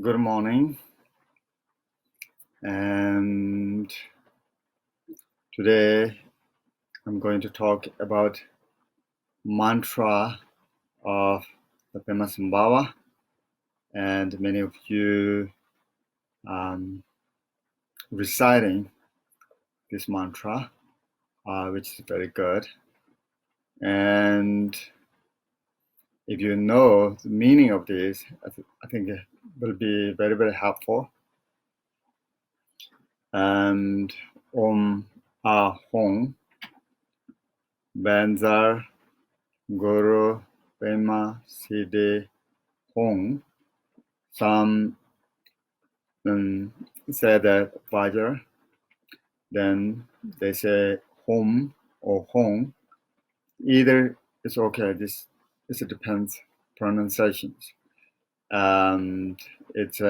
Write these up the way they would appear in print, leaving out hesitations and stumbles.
Good morning, and today I'm going to talk about mantra of the Padmasambhava, and many of you reciting this mantra, which is very good. And if you know the meaning of this, I think it will be very, very helpful. And Om Ahong Benza Guru Péma siddhi Hong. Some say that Vajra, then they say home or hong. Either is okay. This depends pronunciations. And it's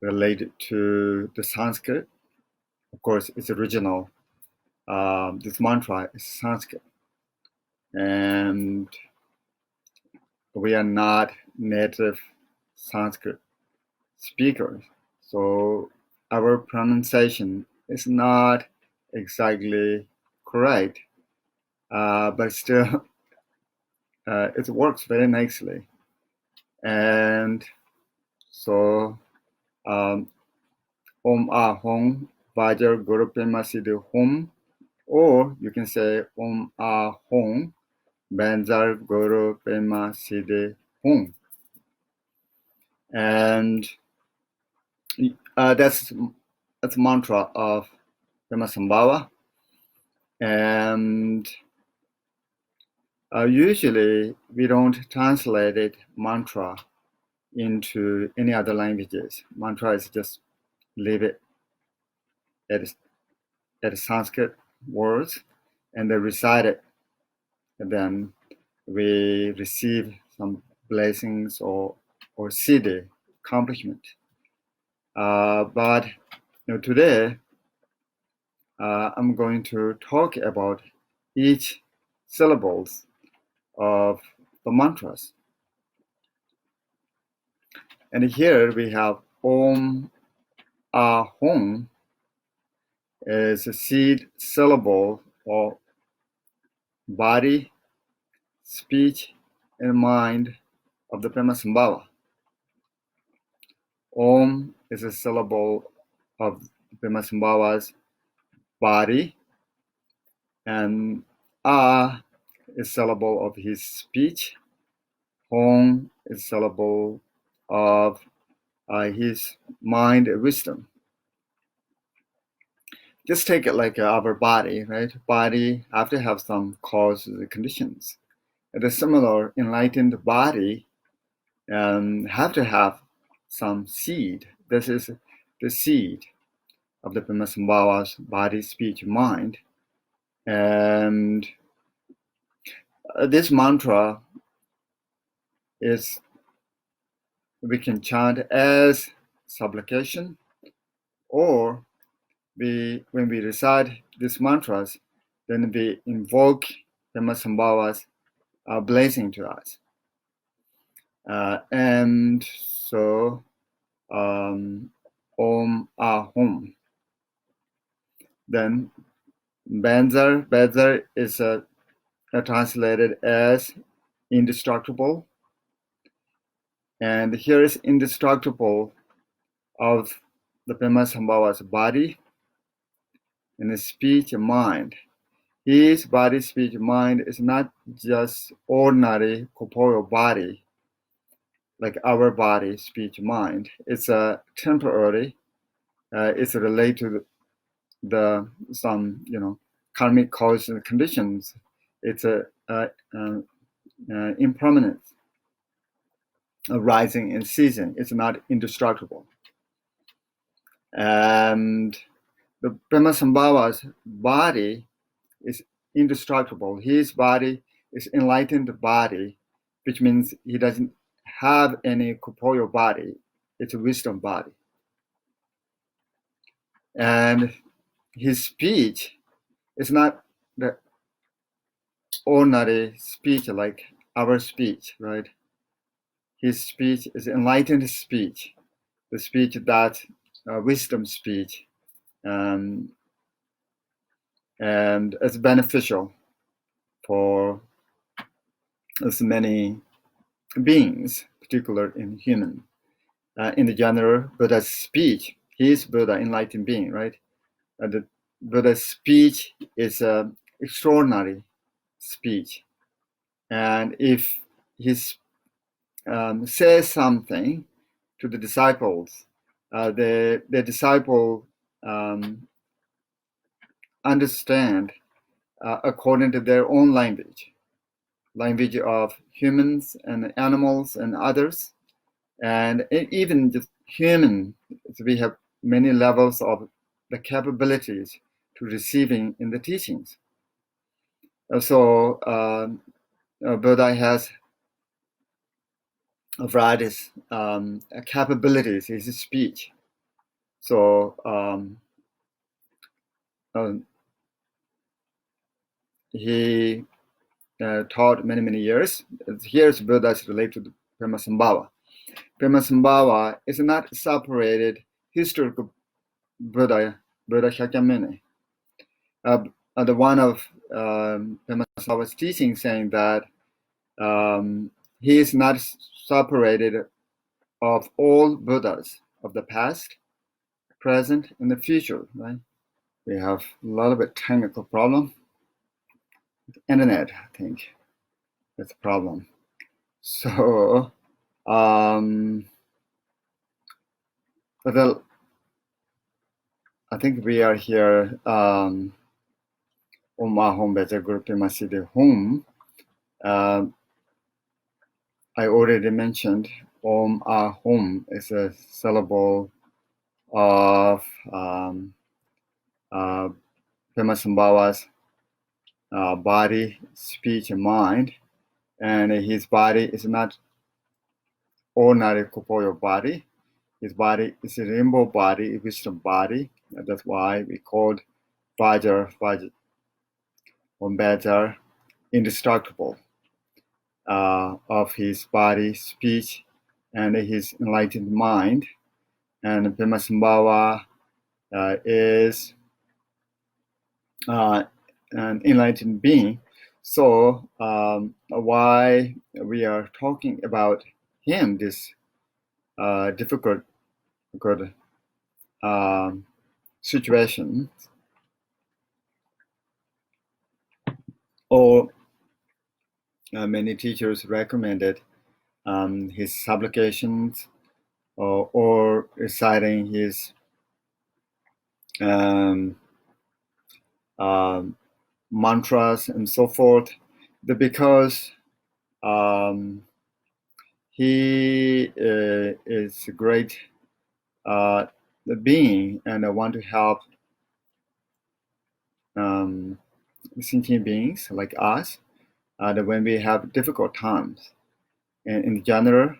related to the Sanskrit. Of course, it's original. This mantra is Sanskrit, and we are not native Sanskrit speakers, so our pronunciation is not exactly correct, but still it works very nicely. And so Om Ahong Vajra Guru Padmasambhava Hum, or you can say Om Ahong benza Guru Padmasambhava Hum. And that's mantra of Padmasambhava. And usually we don't translate it mantra into any other languages. Mantra is just leave it at Sanskrit words and then recite it. And then we receive some blessings or siddhi, accomplishment. But today I'm going to talk about each syllables of the mantras. And here we have Om Ahong is a seed syllable or body, speech, and mind of the Padmasambhava. Om is a syllable of the Padmasambhava's body, and A is syllable of his speech. Hong is syllable of his mind and wisdom. Just take it like our body, right? Body have to have some causes and conditions. And the similar enlightened body have to have some seed. This is the seed of the Padmasambhava's body, speech, mind. And this mantra we can chant as supplication, or when we recite these mantras, then we invoke Padmasambhava's blessing to us. And so Om Ahom. Then benza is translated as indestructible. And here is indestructible of the Padmasambhava's body and his speech and mind. His body, speech, mind is not just ordinary corporeal body, like our body, speech, mind. It's a temporary. It's related to some karmic causes and conditions. It's a impermanence, rising and ceasing. It's not indestructible. And the Padmasambhava's body is indestructible. His body is enlightened body, which means he doesn't have any corporeal body. It's a wisdom body. And his speech is not the ordinary speech like our speech, right? his speech is enlightened speech, the speech that wisdom speech, and it's beneficial for as many beings, particularly in human. In the general Buddha's speech, he is Buddha, enlightened being, right? The Buddha's speech is an extraordinary speech, and if he says something to the disciples, the disciple understand according to their own language of humans and animals and others, and even just human. We have many levels of the capabilities to receiving in the teachings. So Buddha has a variety of capabilities in his speech. So he taught many years. Here's Buddha is related to Padmasambhava. Padmasambhava is not separated historical Buddha Shakyamuni. The one of Padmasambhava's teaching saying that he is not separated of all Buddhas of the past, present, and the future. Right? We have a lot of a technical problem. Internet, I think, that's a problem. So, I think we are here on my home, Vajra Guru Padmasambhava home. I already mentioned Om Ahom is a syllable of Padmasambhava's body, speech, and mind. And his body is not ordinary corporeal body. His body is a rainbow body, a wisdom body. And that's why we called Vajra or Vajra indestructible of his body, speech, and his enlightened mind. And Padmasambhava is an enlightened being. So why we are talking about him, this difficult situation, or many teachers recommended his supplications or reciting his mantras and so forth, because he is a great being, and I want to help sentient beings like us when we have difficult times. And in general,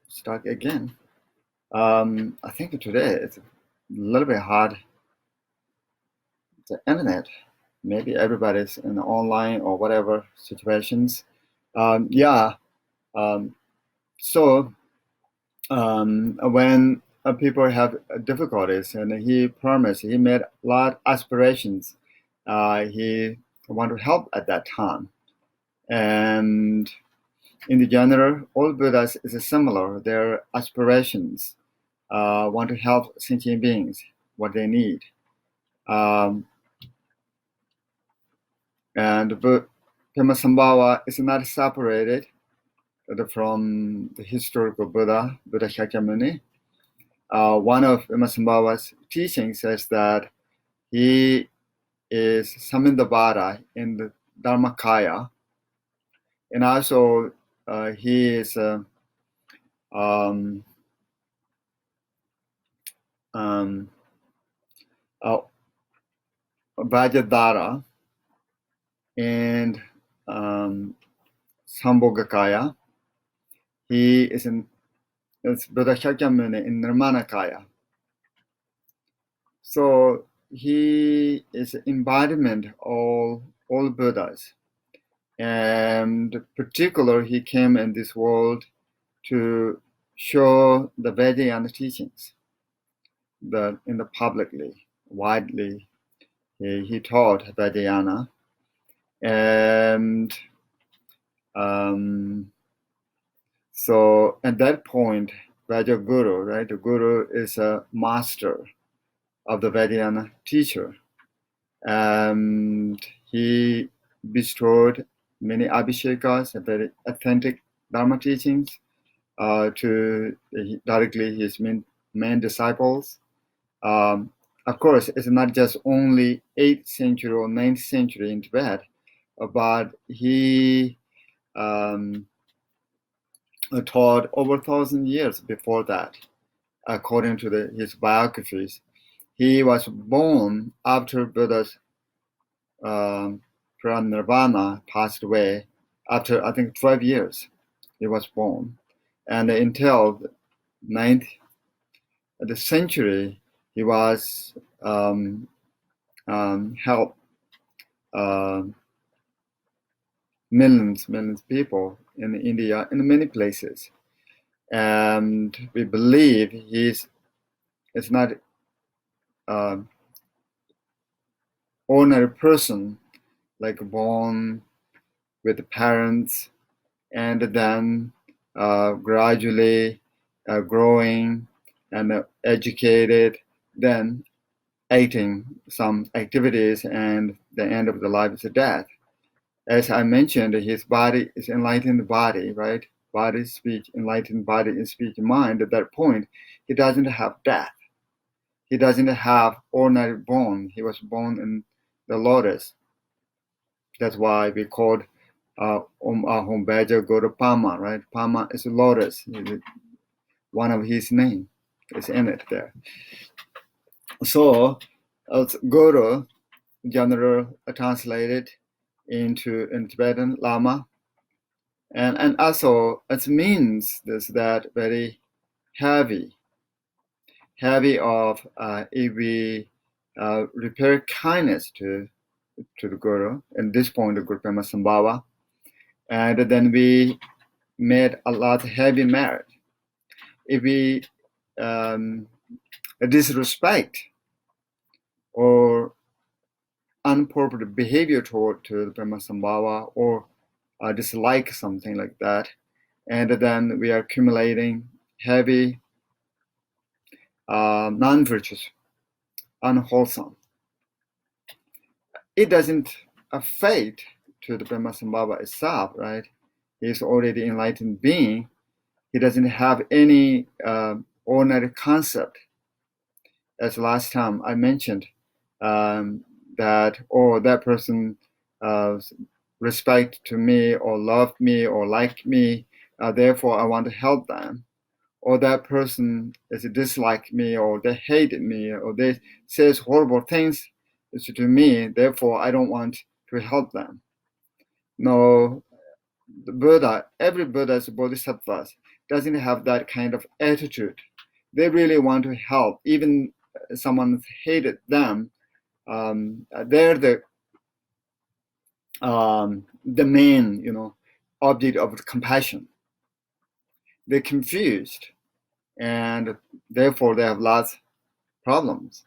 start again. I think today it's a little bit hard. The internet, maybe everybody's in online or whatever situations. So when people have difficulties, and he promised, he made a lot of aspirations. He wanted to help at that time. And in the general, all Buddhas is similar. Their aspirations want to help sentient beings, what they need. And Padmasambhava is not separated from the historical Buddha Shakyamuni. One of Padmasambhava's teachings says that he is Samindavada in the Dharmakaya, and also he is Vajradhara and Sambhogakaya. He is Buddha Shakyamuni in Nirmanakaya. So he is embodiment of all Buddhas. And particularly, he came in this world to show the Vajrayana teachings in the publicly, widely. He taught Vajrayana, and so at that point, Vajra Guru, right? The Guru is a master of the Vajrayana teacher, and he bestowed many abhishekas and very authentic Dharma teachings to directly his main disciples. Of course, it's not just only 8th century or 9th century in Tibet, but he taught over 1,000 years before that, according to his biographies. He was born after Buddha's parinirvana passed away. After, I think, 12 years, he was born. And until the 9th century, he was helped millions of people in India, in many places. And we believe it's not ordinary person, like born with parents and then gradually growing and educated, then acting some activities, and the end of the life is death. As I mentioned, his body is enlightened body, right? Body, speech, enlightened body and speech, mind. At that point, he doesn't have death. He doesn't have ordinary born. He was born in the lotus. That's why we called Vajra Guru Péma, right? Péma is a lotus. One of his name is in it there. So, as Guru, general translated in Tibetan Lama, and also it means that very heavy of if we repair kindness to the Guru, at this point the Guru Padmasambhava, and then we made a lot of heavy merit. If we disrespect or inappropriate behavior to the Padmasambhava, or dislike something like that, and then we are accumulating heavy non-virtuous, unwholesome. It doesn't affect to the Padmasambhava itself, right? He's already enlightened being. He doesn't have any ordinary concept. As last time I mentioned, that that person respect to me or love me or like me, therefore I want to help them. Or that person is dislike me, or they hate me, or they says horrible things to me, therefore I don't want to help them. No, the Buddha, every Buddha's bodhisattvas doesn't have that kind of attitude. They really want to help, even someone hated them. They're the main, object of compassion. They're confused, and therefore they have lots of problems.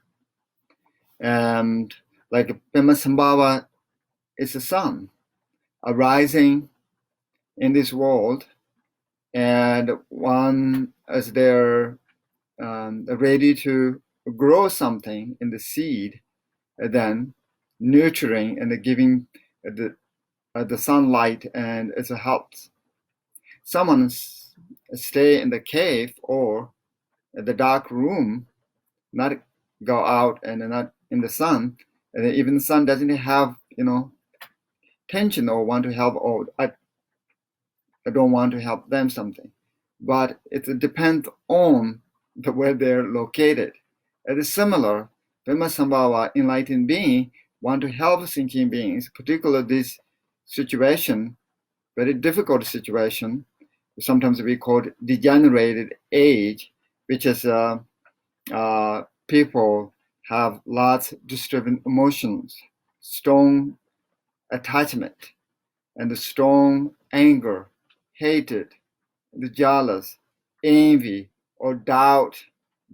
And like Padmasambhava is the sun arising in this world, and one as they're ready to grow something in the seed, then nurturing and giving the sunlight, and it helps. Someone stay in the cave or the dark room, not go out and not in the sun, and even the sun doesn't have tension or want to help, or I don't want to help them something, but it depends on where they're located. It is similar. Padmasambhava, enlightened being, want to help thinking beings, particularly this situation, very difficult situation. Sometimes we call it degenerated age, which is people have lots of disturbing emotions, strong attachment, and the strong anger, hatred, the jealous, envy, or doubt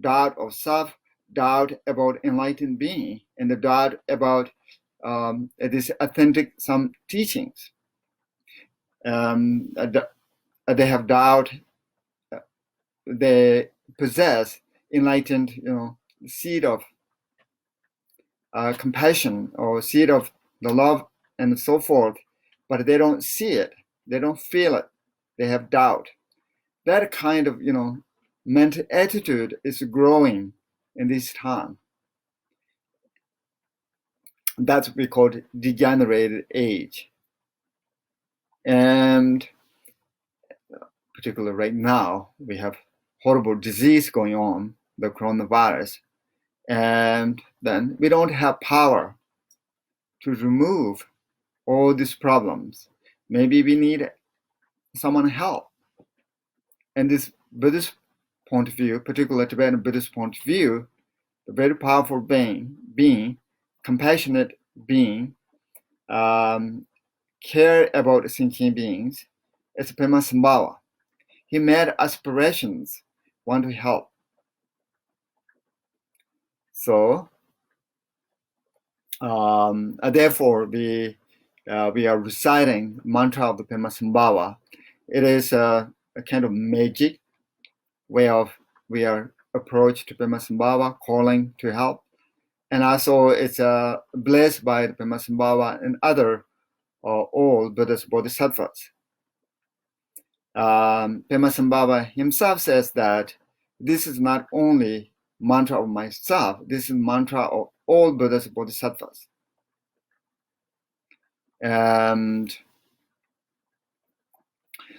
of self, doubt about enlightened being, and the doubt about this authentic some teachings. They have doubt. They possess enlightened, seed of compassion or seed of the love and so forth, but they don't see it. They don't feel it. They have doubt. That kind of, mental attitude is growing in this time. That's what we call degenerated age. And particularly right now, we have horrible disease going on, the coronavirus. And then we don't have power to remove all these problems. Maybe we need someone help. And this Buddhist point of view, particularly Tibetan Buddhist point of view, a very powerful being, compassionate being, care about sentient beings, it's Padmasambhava. He made aspirations, want to help. So, therefore, we are reciting mantra of the Padmasambhava. It is a kind of magic way of we are approach to Padmasambhava, calling to help. And also it's blessed by the Padmasambhava and other all Buddhist bodhisattvas. Padmasambhava himself says that this is not only mantra of myself, this is mantra of all Buddhist bodhisattvas. And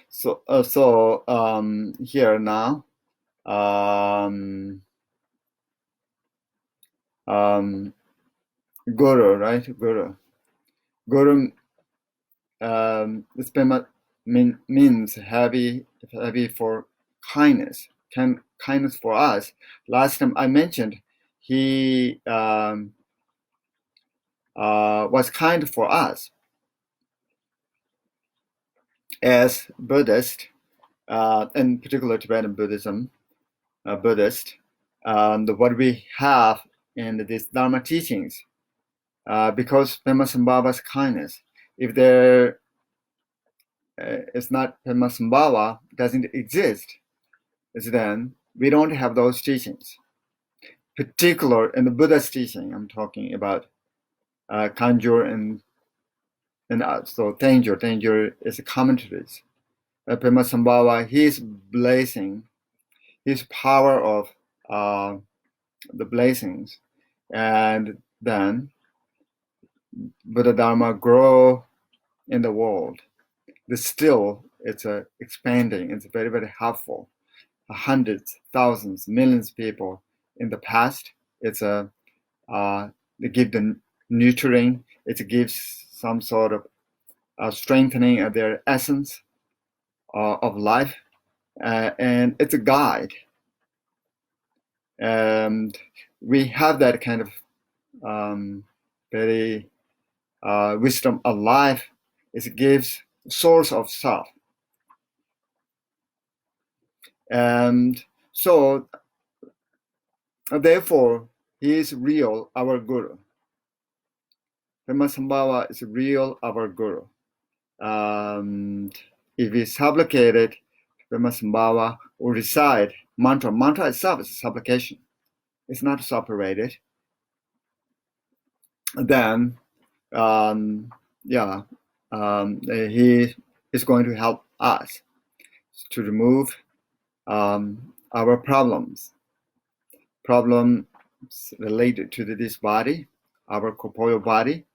so here now, Guru, right? Guru, this Pema means heavy for kindness, kindness for us. Last time I mentioned he was kind for us as Buddhist, in particular Tibetan Buddhism, Buddhist, what we have in these Dharma teachings, because Padmasambhava's kindness. If there is not Padmasambhava, doesn't exist, then we don't have those teachings. Particular in the Buddha's teaching, I'm talking about Kanjur and so Tanjur is commentaries. Padmasambhava, his blessing, his power of the blessings, and then Buddha Dharma grow in the world. Still, it's expanding. It's very, very helpful. Hundreds, thousands, millions of people in the past. It's they give the nurturing. It gives some sort of strengthening of their essence of life, and it's a guide. And we have that kind of very wisdom of life. It gives source of self. And so, therefore, he is real, our Guru. Padmasambhava is real, our Guru. If we supplicate it, Padmasambhava or recite mantra. Mantra itself is a supplication. It's not separated. Then, he is going to help us to remove our problems related to this body, our corporeal body.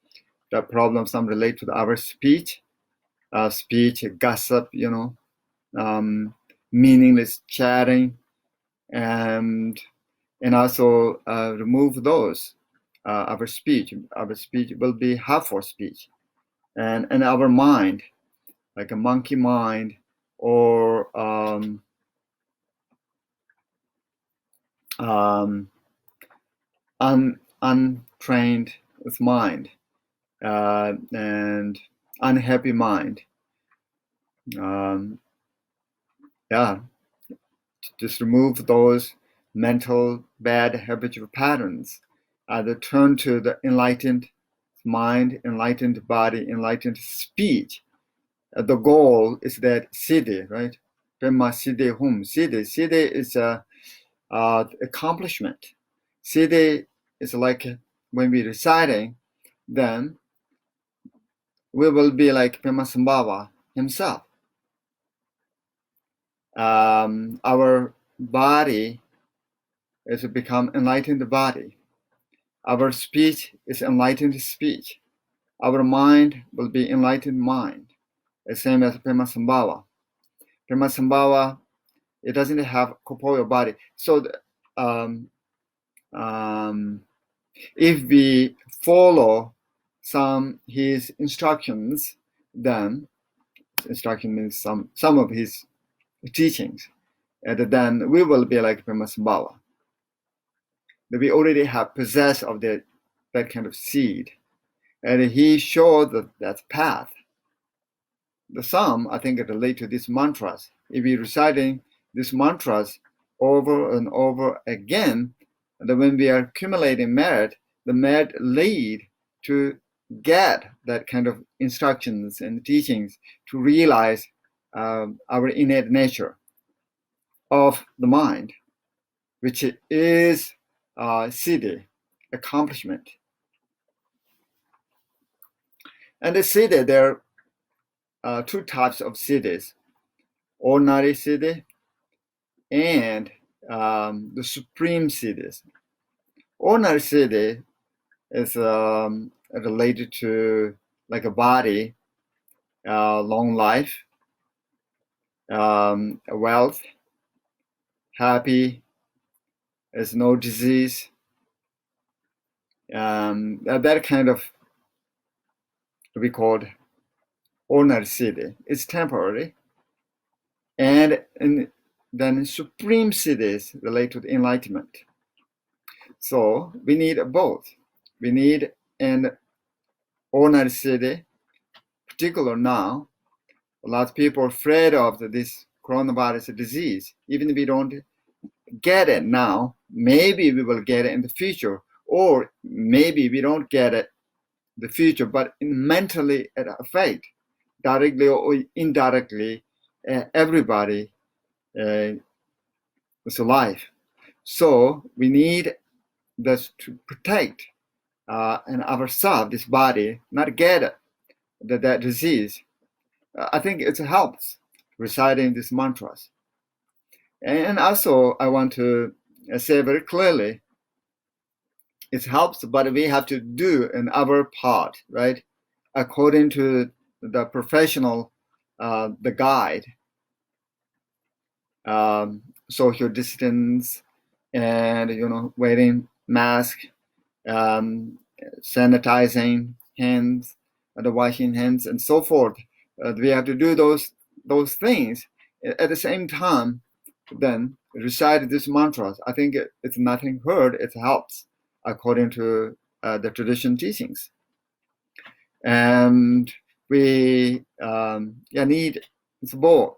The problems some relate to our speech, gossip, meaningless chatting, and also remove those. Our speech will be harmful speech, and our mind, like a monkey mind, or untrained mind, and unhappy mind. Just remove those mental bad habitual patterns. Turn to the enlightened mind, enlightened body, enlightened speech. The goal is that siddhi, right? Péma siddhi hum. Siddhi is a accomplishment. Siddhi is like when we're reciting, then we will be like Padmasambhava himself. Our body is to become enlightened body. Our speech is enlightened speech. Our mind will be enlightened mind, the same as Padmasambhava. Padmasambhava, it doesn't have corporeal body. So if we follow his instructions, then instruction means some of his teachings, and then we will be like Padmasambhava. We already have possessed of that kind of seed, and he showed that path. The sum, I think, relate to these mantras. If we're reciting these mantras over and over again, and when we are accumulating merit, the merit lead to get that kind of instructions and teachings to realize our innate nature of the mind, which is siddhi, accomplishment. And the siddhi, there are two types of siddhis: ordinary siddhi and the supreme siddhis. Ordinary siddhi is related to like a body, long life, wealth, happy, there's no disease. That kind of we called ordinary siddhi. It's temporary. And then supreme siddhis relate to the enlightenment. So we need both. We need an ordinary siddhi, particular now. A lot of people are afraid of this coronavirus disease. Even if we don't get it now, maybe we will get it in the future, or maybe we don't get it in the future, but mentally it affects directly or indirectly everybody is alive. So we need this to protect and ourselves, this body, not get that disease. I think it helps reciting these mantras. And also, I want to say very clearly, it helps, but we have to do in our part, right? According to the professional, the guide, social distance, and wearing mask, sanitizing hands, and washing hands, and so forth. We have to do those things at the same time. Then recite these mantras. I think it's nothing hurt. It helps according to the tradition teachings. And we need both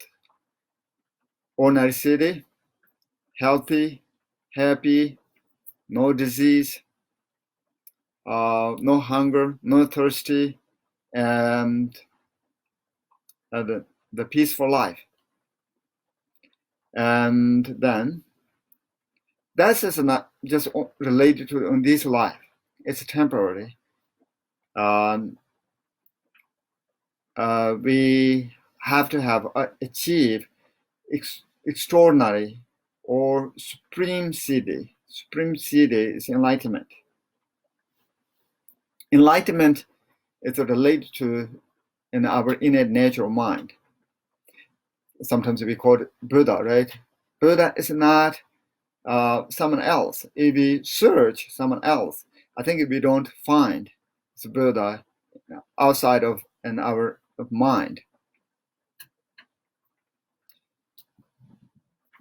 ordinary siddhi, healthy, happy, no disease, no hunger, no thirsty, and the peaceful life. And then that's just not just related to on this life. It's temporary. We have to have achieve extraordinary or supreme siddhi. Supreme siddhi is enlightenment. Enlightenment is related to in our innate nature of mind. Sometimes we call it Buddha, right? Buddha is not someone else. If we search someone else, I think we don't find the Buddha outside of our mind.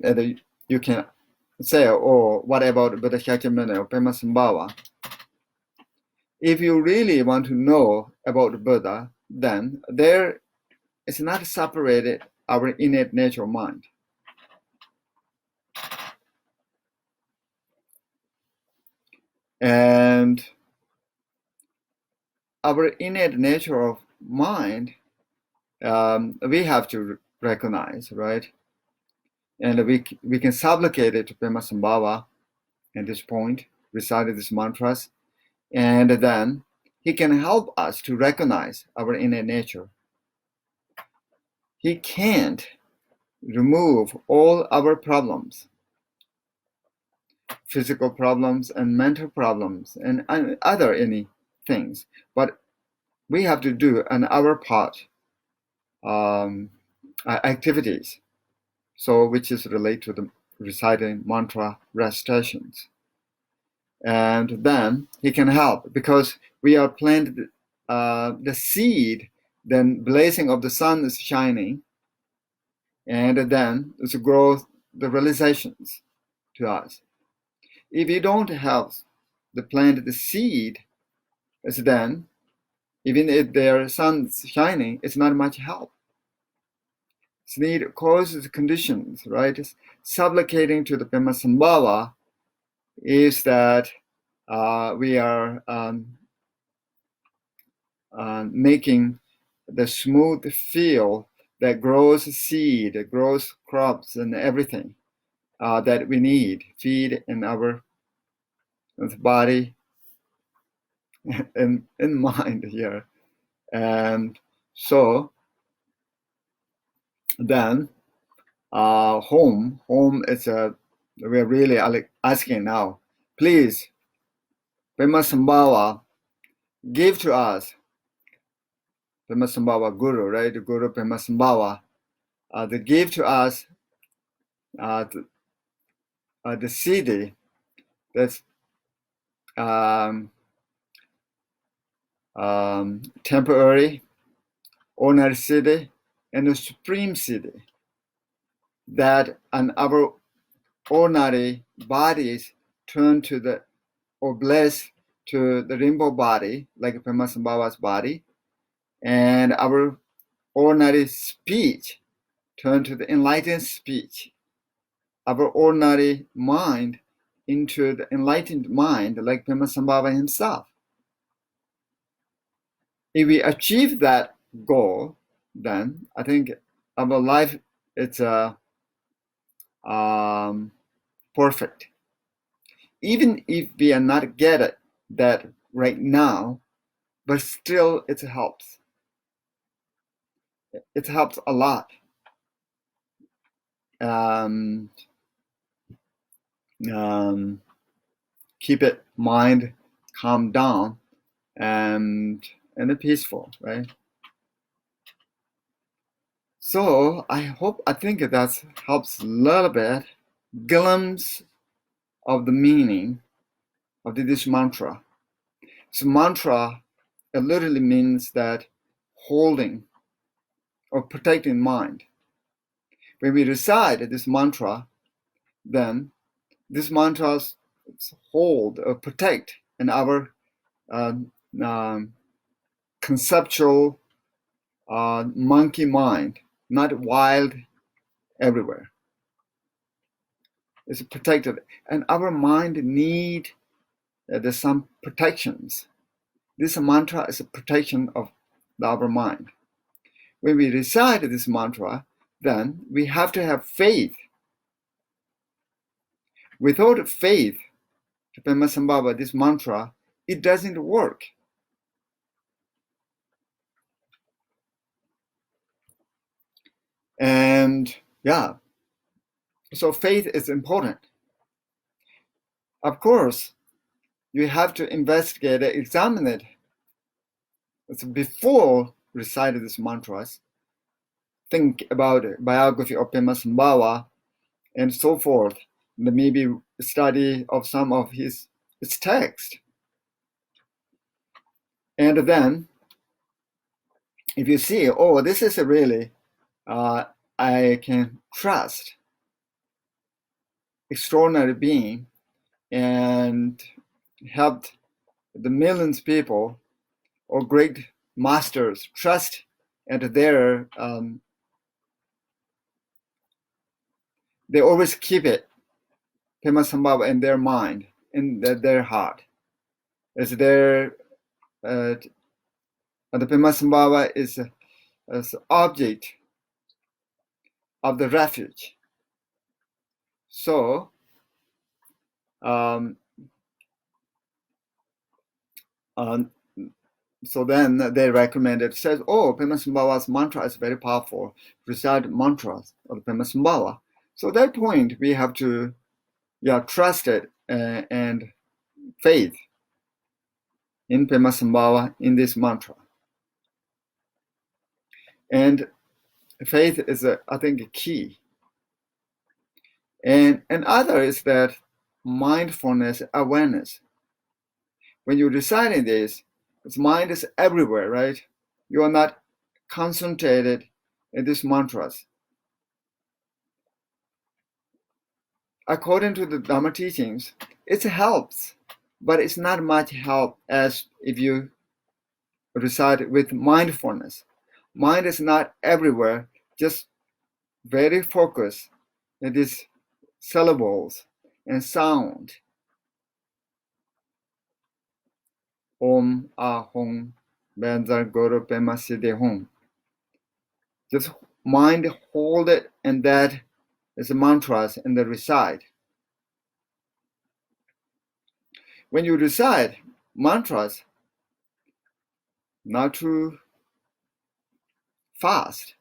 And you can say, oh, what about Buddha Shakyamuni or Padmasambhava? If you really want to know about Buddha, then there is not separated our innate nature of mind. And our innate nature of mind, we have to recognize, right? And we can supplicate it to Padmasambhava at this point, recite these mantras, and then he can help us to recognize our innate nature. He can't remove all our problems, physical problems and mental problems and other any things, but we have to do on our part activities, so which is related to the reciting mantra recitations. And then he can help because we are planted the seed, then blazing of the sun is shining, and then it's growth, the realizations to us. If you don't have the planted seed, it's then even if their sun's shining, it's not much help. It's need causes conditions, right? Supplicating to the Padmasambhava is that we are making the smooth field that grows seed, grows crops and everything that we need, feed in our body and mind here. And so then home is we're really asking now, please, Padmasambhava, give to us, Padmasambhava Guru, right? The Guru Padmasambhava, to give to us the siddhi, that's temporary, ordinary siddhi, and the supreme siddhi, that on our ordinary bodies turn to the, or bless to the rainbow body, like Padmasambhava's body, and our ordinary speech turn to the enlightened speech, our ordinary mind into the enlightened mind, like Padmasambhava himself. If we achieve that goal, then I think our life is perfect. Even if we are not get that right now, but still it helps. It helps a lot. Keep it mind calm down and peaceful, right? So I think that helps a little bit, glimpse of the meaning of this mantra. So mantra, it literally means that holding or protecting mind. When we recite this mantra, then these mantras hold or protect in our conceptual monkey mind, not wild everywhere. It's protected, and our mind need there's some protections. This mantra is a protection of our mind. When we recite this mantra, then we have to have faith. Without faith, to Padmasambhava, this mantra, it doesn't work. And yeah, so faith is important. Of course, you have to investigate it, examine it. It's before reciting these mantras. Think about it, biography of Padmasambhava and so forth. Maybe study of some of his text. And then, if you see, oh, this is a really, I can trust extraordinary being and helped the millions of people or great masters trust and their they always keep it Padmasambhava in their mind, in their heart. It's their the Padmasambhava is as object of the refuge. So so then they recommended, says, oh, Padmasambhava's mantra is very powerful. Recite mantras of Padmasambhava. So at that point, we have to trust it and faith in Padmasambhava, in this mantra. And faith is, I think, a key. And other is that mindfulness, awareness. When you're reciting this, its mind is everywhere, right? You are not concentrated in these mantras. According to the Dharma teachings, it helps, but it's not much help as if you recite with mindfulness. Mind is not everywhere, just very focused in these syllables and sound. Om, ahom, benza, guru, péma, siddhi, hum. Just mind hold it, and that is the mantras in the recite. When you recite mantras, not too fast.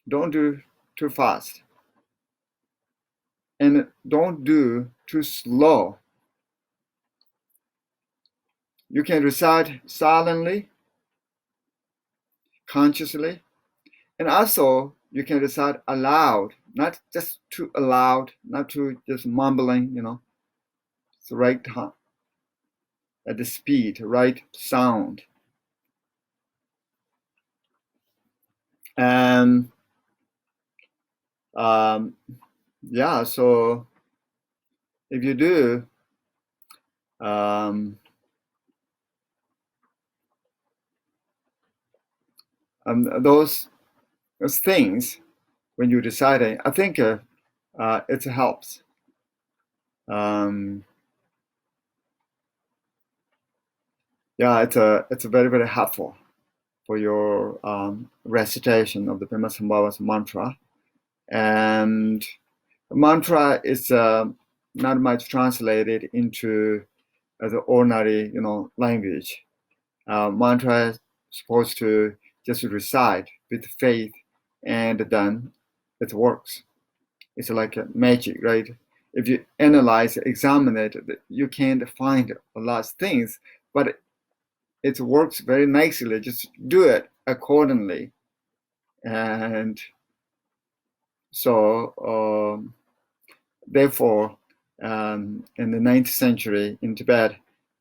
Don't do too fast. And don't do too slow. You can recite silently, consciously, and also you can recite aloud, not just too loud, not too just mumbling, It's the right time, at the speed, right sound. And so if you do those things when you decide, I think it helps. It's a very, very helpful for your recitation of the Padmasambhava's mantra. And the mantra is not much translated into the ordinary, language. Mantra is supposed to just recite with faith, and then it works. It's like a magic, right? If you analyze, examine it, you can't find a lot of things, but it works very nicely. Just do it accordingly. And so, therefore, in the 9th century in Tibet,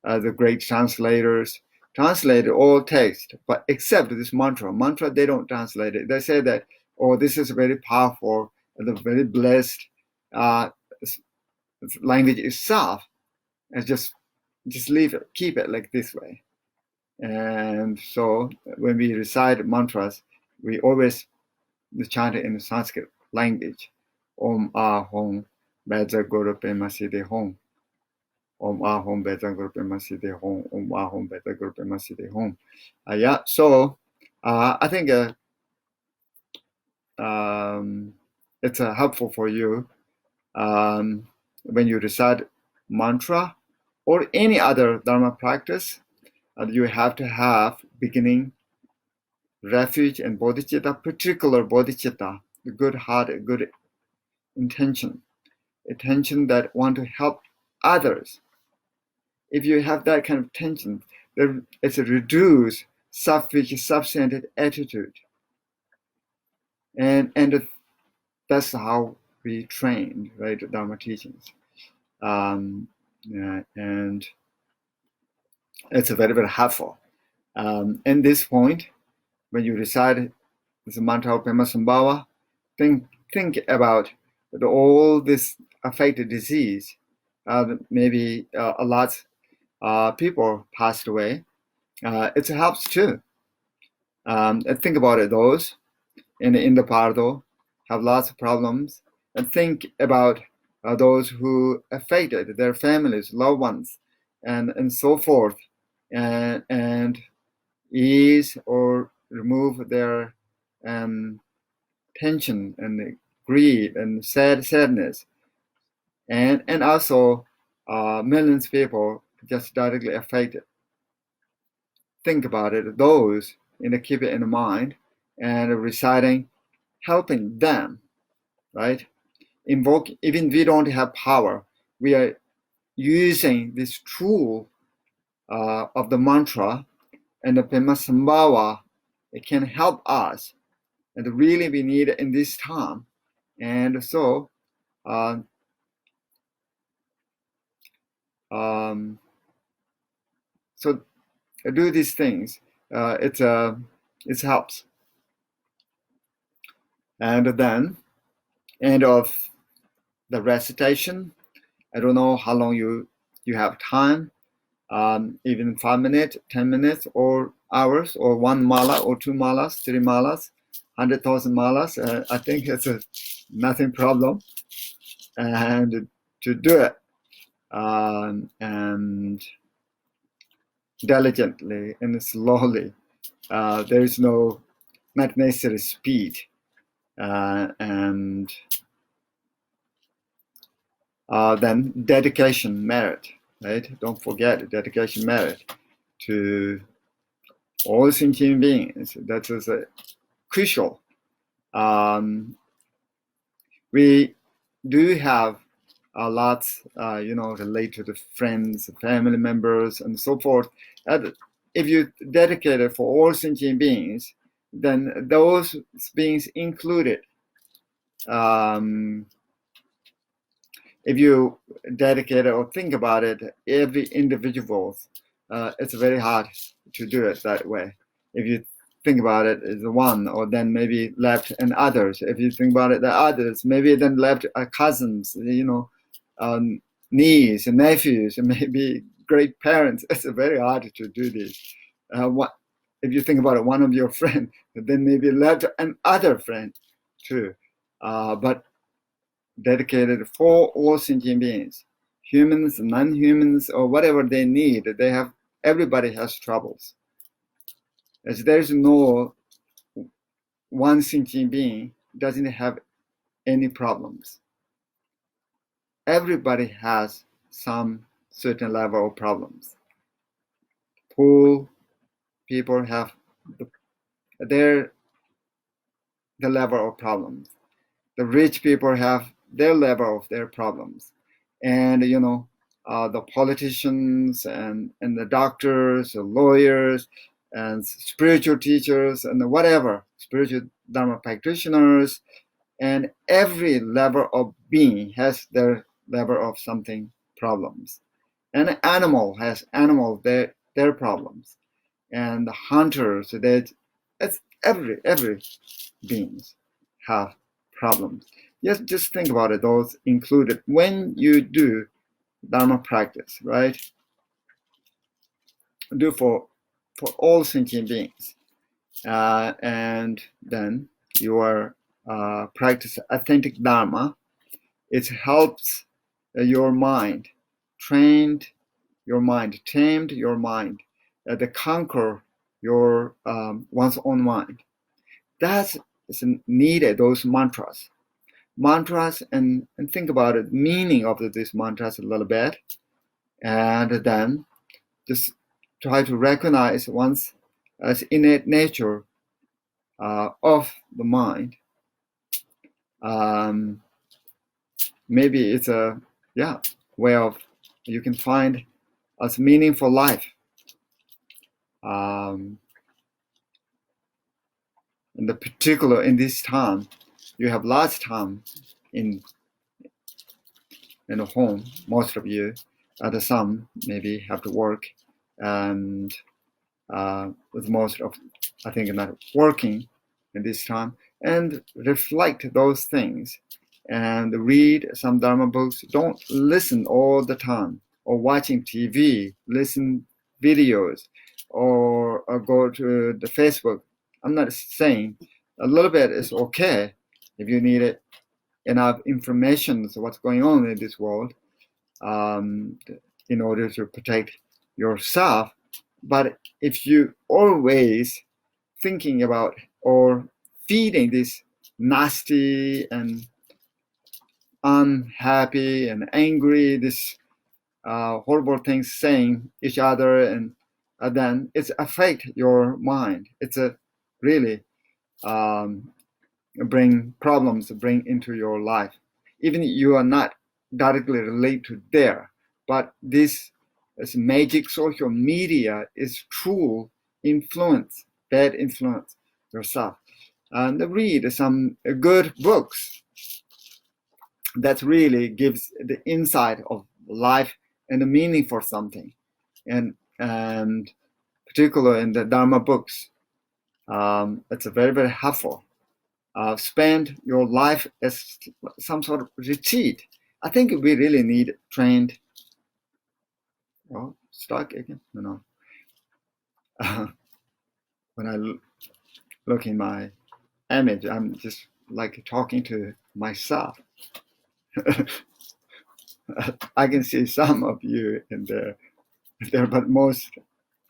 the great translators translated all text, but except this mantra. Mantra, they don't translate it. They say that, oh, this is very powerful, the very blessed language itself, and just leave it, keep it like this way. And so when we recite mantras, we always chant it in the Sanskrit language. Om ahom Vajra Guru péma siddhi hum. Om ahom Vajra Guru péma siddhi hum. Om ahom Vajra Guru péma siddhi hum. So I think it's helpful for you when you recite mantra or any other Dharma practice. You have to have beginning, refuge, and bodhicitta, particular bodhicitta, the good heart, a good intention that want to help others. If you have that kind of intention, it's a reduced selfish, self-centered attitude. And that's how we train, right, the Dharma teachings. And it's very, very helpful. In this point, when you recite this mantra of Padmasambhava, think about all this affected disease. Maybe a lot people passed away, it helps too. Think about it, those in the Pardo have lots of problems, and think about those who affected their families, loved ones, and so forth, and ease or remove their tension and grief and sadness, and also millions of people just directly affected. Think about it, those, and keep it in mind, and reciting, helping them, right? Invoke, even we don't have power, we are using this tool of the mantra and the Padmasambhava. It can help us, and really we need it in this time. And so so do these things. It helps. And then end of the recitation, I don't know how long you have time, even 5 minutes, 10 minutes, or hours, or 1 mala, or 2 malas, 3 malas, 100,000 malas. I think it's nothing problem, and to do it and diligently and slowly. There is not necessary speed, and then dedication, merit, right? Don't forget dedication, merit to all sentient beings. That is crucial. We do have a lot, related to friends, family members, and so forth. If you dedicate it for all sentient beings, then those beings included. If you dedicate it or think about it, every individual, it's very hard to do it that way. If you think about it as one, or then maybe left and others. If you think about it, the others, maybe then left cousins, nieces and nephews, and maybe great parents. It's very hard to do this. If you think about it, one of your friends, then maybe left another friend too. But dedicated for all sentient beings, humans, non-humans, or whatever they need. Everybody has troubles. As there's no one sentient being doesn't have any problems. Everybody has some certain level of problems. Poor people have the level of problems. The rich people have their level of their problems. And the politicians and the doctors, the lawyers, and spiritual teachers, and whatever, spiritual Dharma practitioners, and every level of being has their level of something problems. And animal has their problems. And the hunters, it's every beings have problems. Yes, just think about it, those included when you do Dharma practice, right? Do for all sentient beings. And then your practice authentic Dharma. It helps your mind, tamed your mind, to conquer your one's own mind. That's needed, those mantras. And think about it, meaning of these mantras a little bit, and then just try to recognize one's as innate nature of the mind. Maybe it's a way of you can find as meaningful life. In the particular in this time, you have lots of time in the home. Most of you, some maybe have to work, and with most of, I think, not working in this time, and reflect those things and read some Dharma books. Don't listen all the time or watching TV, listen videos, or go to the Facebook. I'm not saying a little bit is okay if you need enough information of what's going on in this world in order to protect yourself. But if you always thinking about or feeding this nasty and unhappy and angry, this horrible things saying each other, and then it's affect your mind. It's a really bring problems bring into your life. Even you are not directly related to there, but this magic social media is true influence, bad influence yourself. And read some good books that really gives the insight of life and the meaning for something, and particularly in the Dharma books, it's a very, very helpful. Spend your life as some sort of retreat. I think we really need trained. Oh, stuck again? No. When I look in my image, I'm just like talking to myself. I can see some of you in there, but most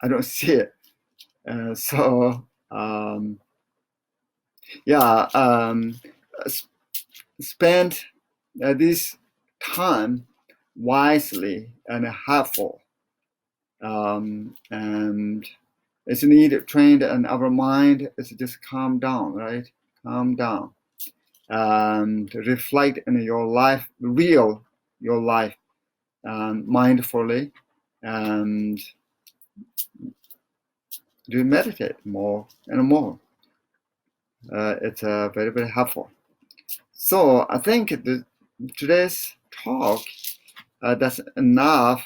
I don't see it. Spend this time wisely and helpful, and it's needed trained, and our mind is just calm down, right? Calm down and reflect in your life, your life, mindfully, and do meditate more and more. It's very, very helpful. So I think today's talk, that's enough.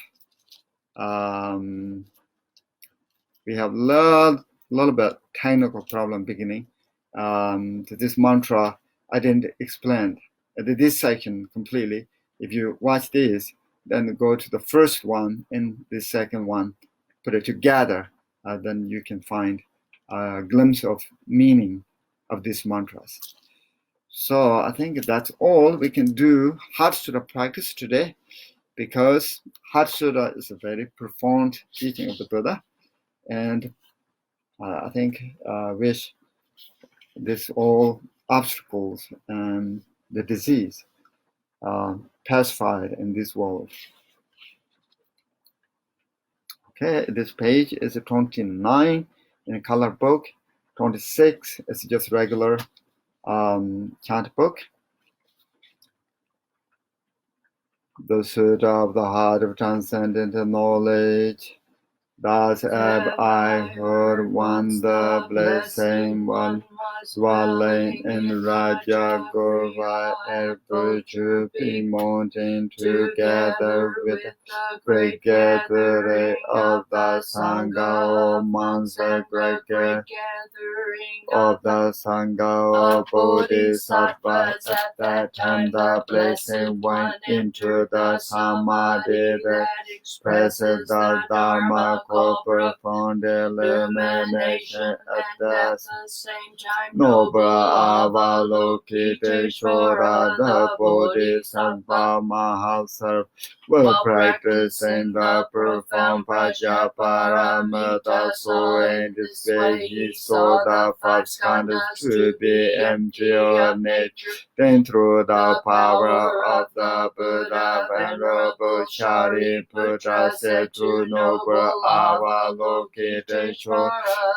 We have learned a little bit technical problem beginning. This mantra I didn't explain this section completely. If you watch this, then go to the first one and the second one, put it together, then you can find a glimpse of meaning of these mantras. So I think that's all we can do Heart Sutra practice today, because Heart Sutra is a very profound teaching of the Buddha, and I think wish this all obstacles and the disease pacified in this world. Okay, this page is 29 in a color book. 26 is just regular chant book. The Sutra of the Heart of Transcendent Knowledge. Thus have I heard one, the blessing one, dwelling in Vajra Guru and virtue be mountain together with the great gathering of the Sangha, amongst the great gathering of the Sangha of Bodhisattvas. At that time the blessing went into the Samadhi that expresses the Dharma called profound illumination. At the same time, noble Avalokiteshvara, the Bodhisattva Mahasarva, were practicing the profound Paramita. So in this way he saw the five skandhas to be empty of nature. Then through the power of the Buddha, Venerable Shariputra said to noble Avalokiteshvara,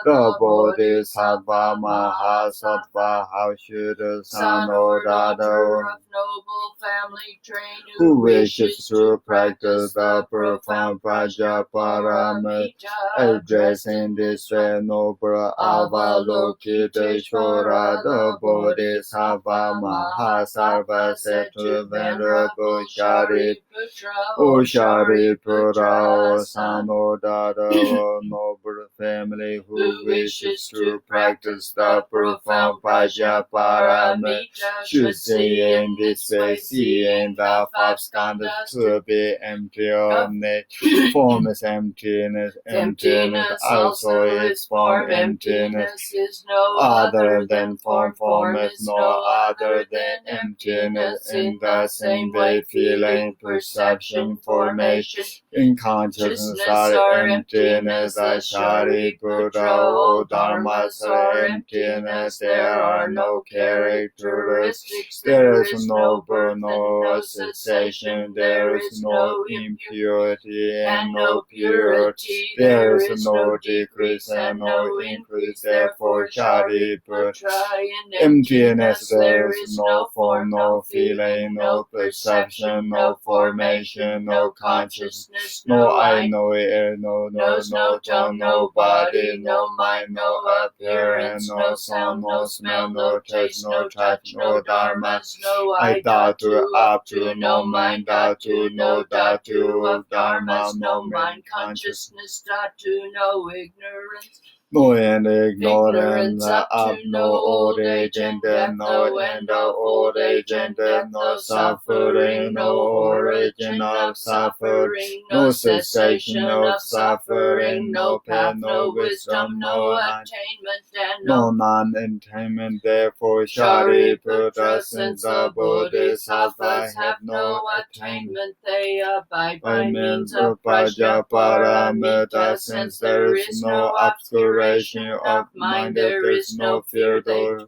the Bodhisattva Mahasattva, how should a son or daughter of noble family train who wishes to practice the profound Paramita address in this way noble Avalokiteshvara, the Bodhisattva Mahasattva said to Venerable Shariputra, O Shariputra, O son or daughter of noble family who who wishes to practice the profound Prajaparamita should see in this way, seeing the five skandhas to be empty of nature. Form is emptiness, emptiness also is form. Emptiness is no other than form. Form is no other than emptiness. In the same way, feeling, perception, formation, in consciousness are emptiness. Ashari Buddha, O dharmas are emptiness. There are no characteristics. There is no birth, no cessation. There is no impurity and no purity. There is no decrease and no increase. Therefore, Shariputra, in emptiness there is no form, no feeling, no perception, no formation, no consciousness, no I, no ear, no nose, no tongue, no body, no mind, no appearance, no sound, no smell, no taste, no touch, no dharmas, no I, dhatu, up to, no mind, dhatu, no dhatu of dharmas, no mind, consciousness, dhatu, no ignorance. No end, ignorance, up to no old age and death, no end of old age and death, no suffering, no origin of suffering, no cessation of suffering, no path, no wisdom, no attainment, and no non-attainment. Therefore, Shariputra, since the Bodhisattvas have no attainment, they abide by means of Prajaparamita. Since there is no obscuration of mind, there is no fear, though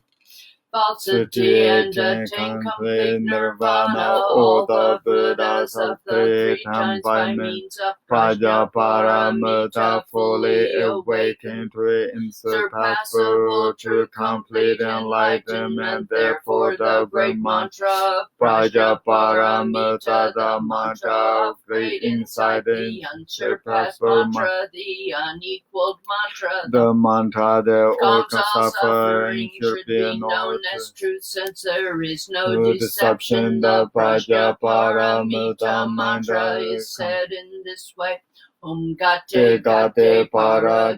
falsity, and attain complete nirvana. All the Buddhas of the three times by means of Prajaparamita fully awakened to insurpassable to complete enlightenment. Therefore, the great mantra of Prajaparamita, the mantra of great insight, the unsurpassed mantra, the unequaled mantra, the mantra that all suffering should be known as truth, since there is no deception. The Prajaparamita mantra is said in this way. Om Gate Gate Para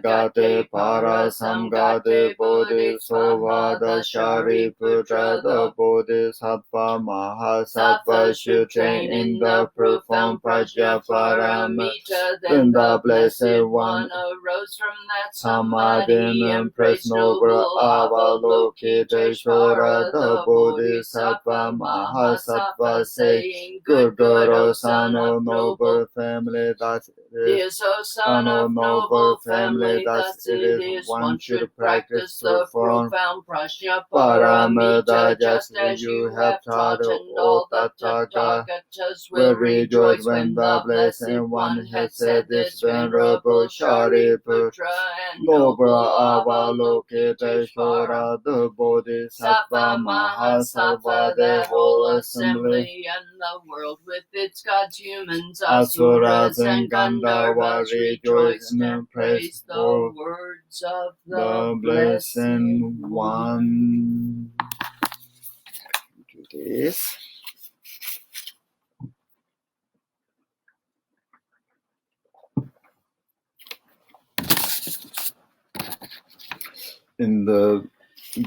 Samgate Bodhisattva Shariputra, the Bodhisattva Mahasattva should train in the profound Prajaparamita. Then the Blessed One arose from that Samadhi and praised noble Avalokiteshvara, the Bodhisattva Mahasattva, saying, Good Guru, son of noble family, that is, O son of noble family, thus it is one should practice the profound Prajaparamita, just as you have taught, and all the Tathagatas will rejoice when the Blessed One has said this. Venerable Shariputra and noble Avalokiteshvara, the Bodhisattva Mahasattva, the whole assembly, and the world with its gods, humans, asuras, and Gandharvas rejoice and praise the words of the Blessed One. Do this. In the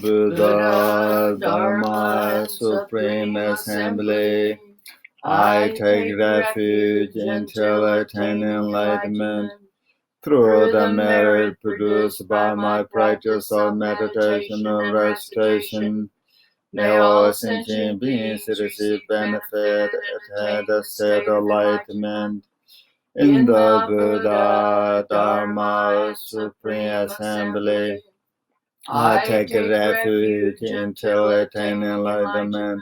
Buddha Dharma Supreme Assembly, I take refuge until I attain enlightenment through the merit produced by my practice of meditation and recitation. May all sentient beings receive benefit, attain the state of enlightenment. In the Buddha Dharma Supreme Assembly, I take refuge until I attain enlightenment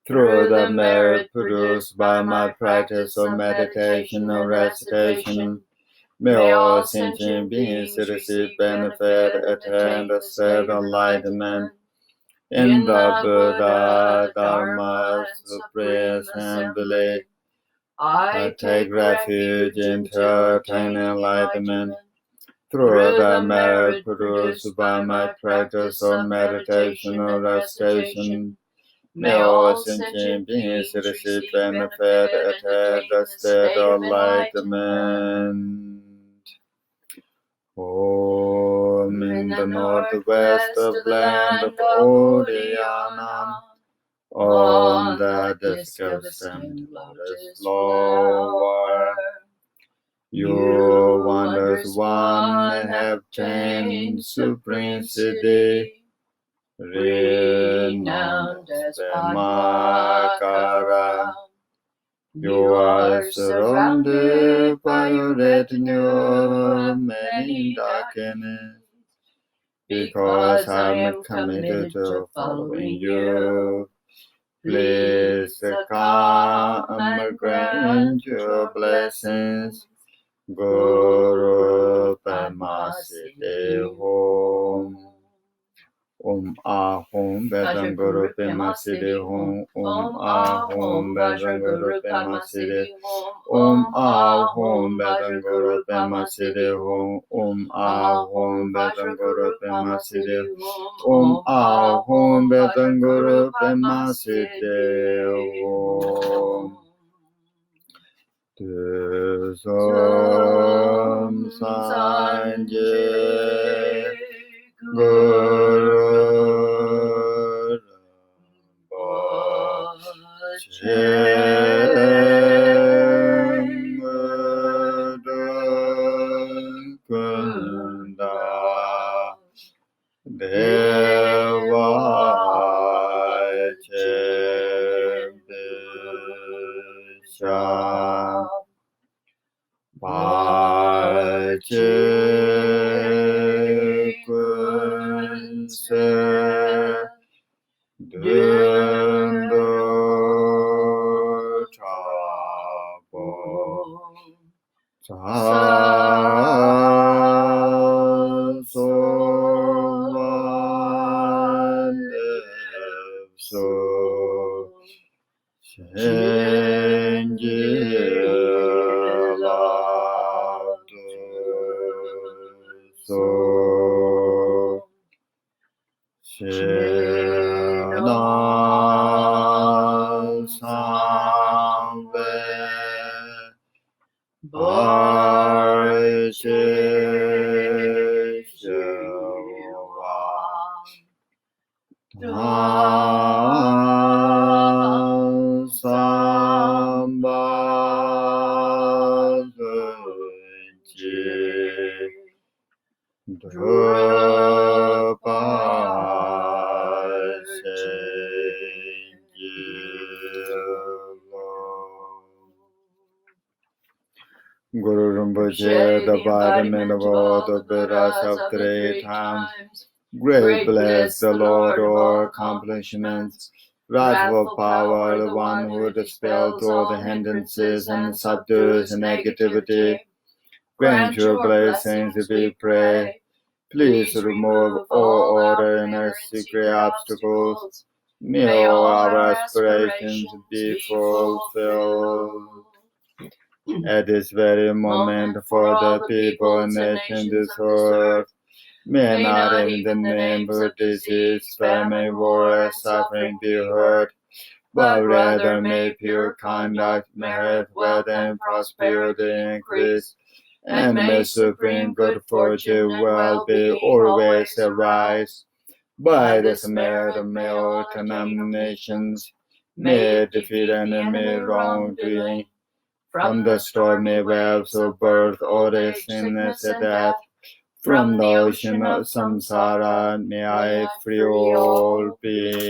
through the merit produced by my practice of meditation and recitation. May all sentient beings receive benefit, attain the state of enlightenment. In the Buddha Dharma Supreme Assembly, I take refuge until I attain enlightenment through the merit produced by my practice of meditation and recitation. May all sentient beings receive benefit, attain the state of enlightenment. Om in the northwest of land of Oriana. On the distant lotus flower, your wonders one have changed supreme siddhi, renowned as péma. You are surrounded by your retinue of many darkness, because I am committed to following you. Please come grant your blessings. Guru Padmasambhava. Ahum Vajra Guru Padmasambhava. Ahum Vajra Guru Padmasambhava. Ahum Vajra Guru Padmasambhava. Ahum Vajra Guru Padmasambhava. Ahum Vajra Guru Padmasambhava. Tusam Sanje Guru Kunda Deva Chebisha Pache Kunse Dundo Chapo So So Samve Guru Rinpoche, the embodiment of all the Buddhas of 3 times. Great bless the Lord, all accomplishments. Wrathful power, the one who dispels all the hindrances and subdues the negativity. Grant your blessings, we pray. Please remove all ordinary secret obstacles. May all our aspirations be fulfilled. At this very moment, for the people and nations this earth, may not in the name of disease, famine, war, suffering be heard, but rather may pure conduct, merit, wealth, and prosperity increase, and may supreme good fortune well be always arise. By this merit of male denominations, may defeat enemy wrongdoing. From the stormy waves of birth, all the sickness and death, from the ocean of samsara, may I free all beings.